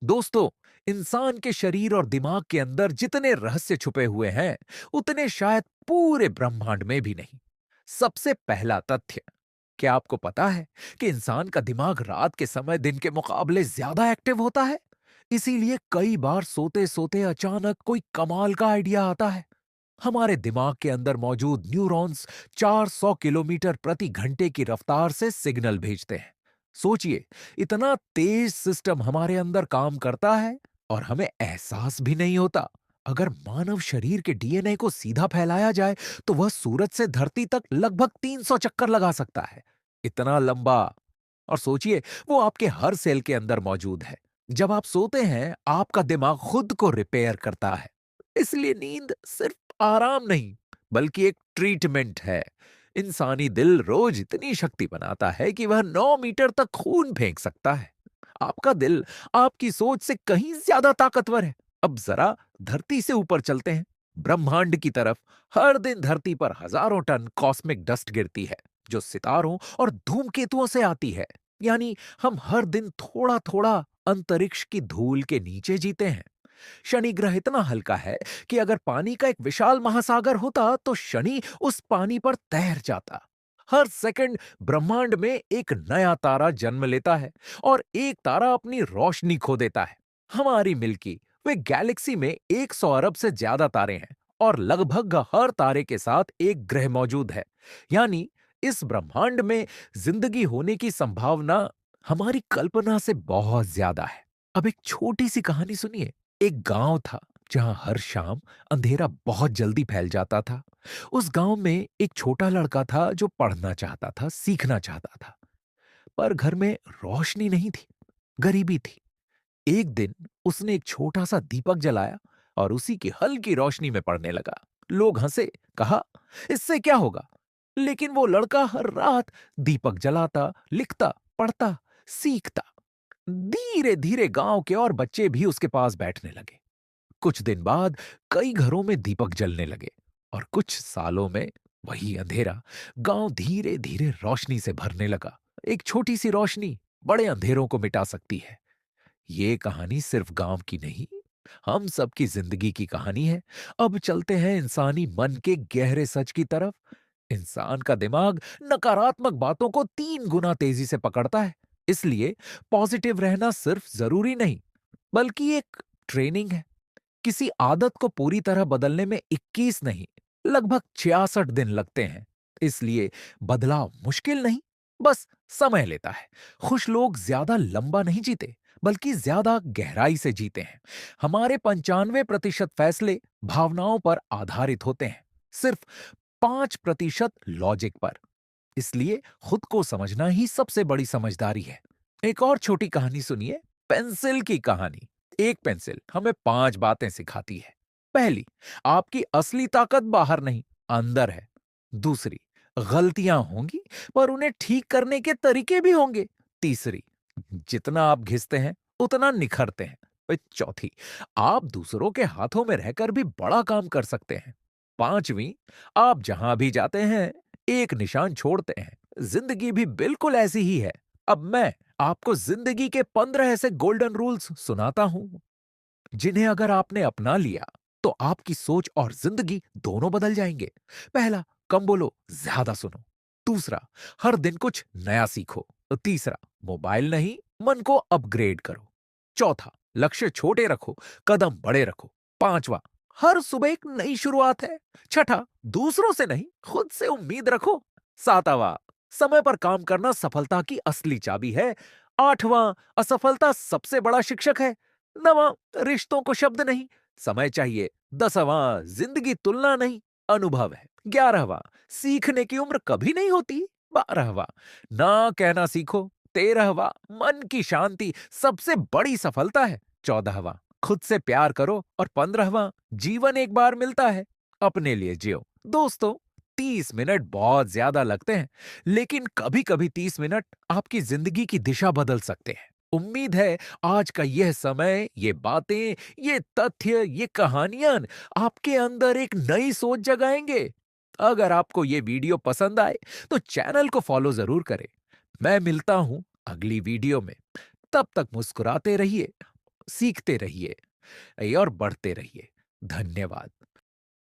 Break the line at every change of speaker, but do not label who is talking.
दोस्तों, इंसान के शरीर और दिमाग के अंदर जितने रहस्य छुपे हुए हैं, उतने शायद पूरे ब्रह्मांड में भी नहीं। सबसे पहला तथ्य, क्या आपको पता है कि इंसान का दिमाग रात के समय दिन के मुकाबले ज्यादा एक्टिव होता है? इसीलिए कई बार सोते सोते अचानक कोई कमाल का आइडिया आता है। हमारे दिमाग के अंदर मौजूद न्यूरॉन्स 400 किलोमीटर प्रति घंटे की रफ्तार से सिग्नल भेजते हैं। सोचिए, इतना तेज सिस्टम हमारे अंदर काम करता है और हमें एहसास भी नहीं होता। अगर मानव शरीर के डीएनए को सीधा फैलाया जाए तो वह सूरज से धरती तक लगभग 300 चक्कर लगा सकता है। इतना लंबा। और सोचिए, वो आपके हर सेल के अंदर मौजूद है। जब आप सोते हैं, आपका दिमाग खुद को रिपेयर करता है। इसलिए नींद सिर्फ आराम नहीं, बल्कि एक ट्रीटमेंट है। इंसानी दिल रोज इतनी शक्ति बनाता है कि वह 9 मीटर तक खून फेंक सकता है। आपका दिल आपकी सोच से कहीं ज्यादा ताकतवर है। अब जरा धरती से ऊपर चलते हैं, ब्रह्मांड की तरफ। हर दिन धरती पर हजारों टन कॉस्मिक डस्ट गिरती है, जो सितारों और धूमकेतुओं से आती है। यानी हम हर दिन थोड़ा थोड़ा अंतरिक्ष की धूल के नीचे जीते हैं। शनि ग्रह इतना हल्का है कि अगर पानी का एक विशाल महासागर होता तो शनि उस पानी पर तैर जाता। हर सेकंड ब्रह्मांड में एक नया तारा जन्म लेता है और एक तारा अपनी रोशनी खो देता है। हमारी मिल्की वे गैलेक्सी में 100 अरब से ज्यादा तारे हैं और लगभग हर तारे के साथ एक ग्रह मौजूद है। यानी इस ब्रह्मांड में जिंदगी होने की संभावना हमारी कल्पना से बहुत ज्यादा है। अब एक छोटी सी कहानी सुनिए। एक गांव था जहां हर शाम अंधेरा बहुत जल्दी फैल जाता था। उस गांव में एक छोटा लड़का था जो पढ़ना चाहता था, सीखना चाहता था, पर घर में रोशनी नहीं थी, गरीबी थी। एक दिन उसने एक छोटा सा दीपक जलाया और उसी की हल्की रोशनी में पढ़ने लगा। लोग हंसे, कहा, इससे क्या होगा? लेकिन वो लड़का हर रात दीपक जलाता, लिखता, पढ़ता, सीखता। धीरे धीरे गांव के और बच्चे भी उसके पास बैठने लगे। कुछ दिन बाद कई घरों में दीपक जलने लगे और कुछ सालों में वही अंधेरा गांव धीरे धीरे रोशनी से भरने लगा। एक छोटी सी रोशनी बड़े अंधेरों को मिटा सकती है। ये कहानी सिर्फ गांव की नहीं, हम सबकी जिंदगी की कहानी है। अब चलते हैं इंसानी मन के गहरे सच की तरफ। इंसान का दिमाग नकारात्मक बातों को 3 गुना तेजी से पकड़ता है। इसलिए पॉजिटिव रहना सिर्फ जरूरी नहीं, बल्कि एक ट्रेनिंग है। किसी आदत को पूरी तरह बदलने में 21 नहीं, लगभग 66 दिन लगते हैं। इसलिए बदलाव मुश्किल नहीं, बस समय लेता है। खुश लोग ज्यादा लंबा नहीं जीते, बल्कि ज्यादा गहराई से जीते हैं। हमारे 95% फैसले भावनाओं पर आधारित होते हैं, सिर्फ 5% लॉजिक पर। इसलिए खुद को समझना ही सबसे बड़ी समझदारी है। एक और छोटी कहानी सुनिए, पेंसिल की कहानी। एक पेंसिल हमें 5 बातें सिखाती है। पहली, आपकी असली ताकत बाहर नहीं, अंदर है। दूसरी, गलतियां होंगी, पर उन्हें ठीक करने के तरीके भी होंगे। तीसरी, जितना आप घिसते हैं उतना निखरते हैं। और चौथी, आप दूसरों के हाथों में रहकर भी बड़ा काम कर सकते हैं। पांचवी, आप जहां भी जाते हैं एक निशान छोड़ते हैं। जिंदगी भी बिल्कुल ऐसी ही है। अब मैं आपको जिंदगी के 15 ऐसे गोल्डन रूल्स सुनाता हूं, जिन्हें अगर आपने अपना लिया तो आपकी सोच और जिंदगी दोनों बदल जाएंगे। पहला, कम बोलो, ज्यादा सुनो। दूसरा, हर दिन कुछ नया सीखो। तीसरा, मोबाइल नहीं, मन को अपग्रेड करो। चौथा, लक्ष्य छोटे रखो, कदम बड़े रखो। पांचवा, हर सुबह एक नई शुरुआत है। छठा, दूसरों से नहीं, खुद से उम्मीद रखो। सातवां, समय पर काम करना सफलता की असली चाबी है। आठवां, असफलता सबसे बड़ा शिक्षक है। नवां, रिश्तों को शब्द नहीं, समय चाहिए। 10वां, जिंदगी तुलना नहीं, अनुभव है। 11वां, सीखने की उम्र कभी नहीं होती। 12वां, ना कहना सीखो। 13वां, मन की शांति सबसे बड़ी सफलता है। 14वां, खुद से प्यार करो। और 15वां, जीवन एक बार मिलता है, अपने लिए जियो। दोस्तों, 30 मिनट बहुत ज्यादा लगते हैं, लेकिन कभी कभी 30 मिनट आपकी जिंदगी की दिशा बदल सकते हैं। उम्मीद है आज का यह समय, ये बातें, ये तथ्य, ये कहानियां आपके अंदर एक नई सोच जगाएंगे। अगर आपको ये वीडियो पसंद आए तो चैनल को फॉलो जरूर करें। मैं मिलता हूं अगली वीडियो में। तब तक मुस्कुराते रहिए, सीखते रहिए और बढ़ते रहिए। धन्यवाद।